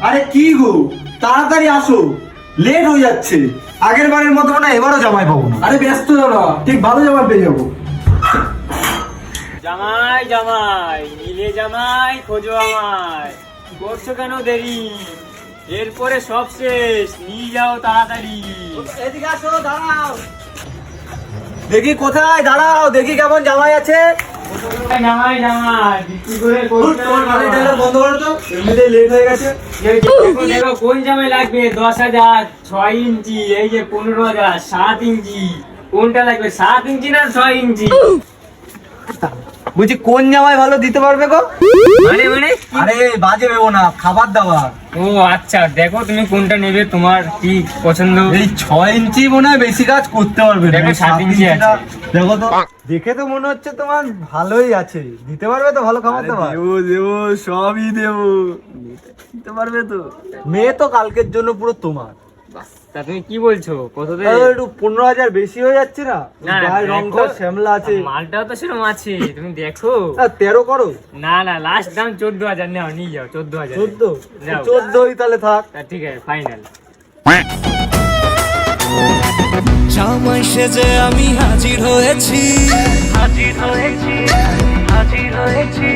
আরে কি গো, তাড়াতাড়ি আসো, লেট হয়ে যাচ্ছে। আগের বারের মতো না এবারও জামাই পাবো না। আরে ব্যস্ত না, ঠিক ভালো জামা পেয়ে যাবো। জামাই জামাই নীলে জামাই খোঁজো আমায়, করছো কেন দেরি? এরপরে সব শেষ, নিয়ে যাও তাড়াতাড়ি। এদিকে আসো, দাঁড়াও। দেখি কোথায়, দাঁড়াও দেখি কেমন জামাই আছে। জামাই জামাই বিক্রি করে তোমার গাড়ি ড্রাইভার বন্ধ করো তো, এমনিতেই লেট হয়ে গেছে। দেখো দেখো কোন জামাই লাগবে? 10,000, 6 ইঞ্চি, এই যে 15,000, 7 ইঞ্চি। কোনটা লাগবে, 7 ইঞ্চি না 6 ইঞ্চি? বুঝি কোন জামাই ভালো দিতে পারবে গো? মানে মানে আরে বাজে ভেবো না, খাবার দাবার। ও আচ্ছা, দেখো তুমি কোনটা নেবে, তোমার কি পছন্দ? এই 6 ইঞ্চি মনে হয় বেশি কাজ করতে পারবে না। দেখো, এই 7 ইঞ্চি ইঞ্চিটা আছে। দেখো তো, দেখে তো মনে হচ্ছে তোমার ভালোই আছে, দিতে পারবে তো ভালো খাবার দাবার? দেবো দেবো, সবই দেবো, দিতে পারবে তো? মেয়ে তো কালকের জন্য পুরো তোমার। তা তুমি কি বলছো, কত দেবে? তাহলে একটু 15,000 বেশি হয়ে যাচ্ছে না? না, না, গায়ের রং দেখো, শ্যামলা আছে। মালটাও তো সেরকম আছে, তুমি দেখো। 13 করো। না না, লাস্ট দাম 14,000, নাও নিয়ে যাও 14,000। 14? যাও। 14ই তাহলে থাক। তা ঠিক আছে, ফাইনাল। জামাই সেজে আমি হাজির হয়েছি, হাজির হয়েছি, হাজির হয়েছি।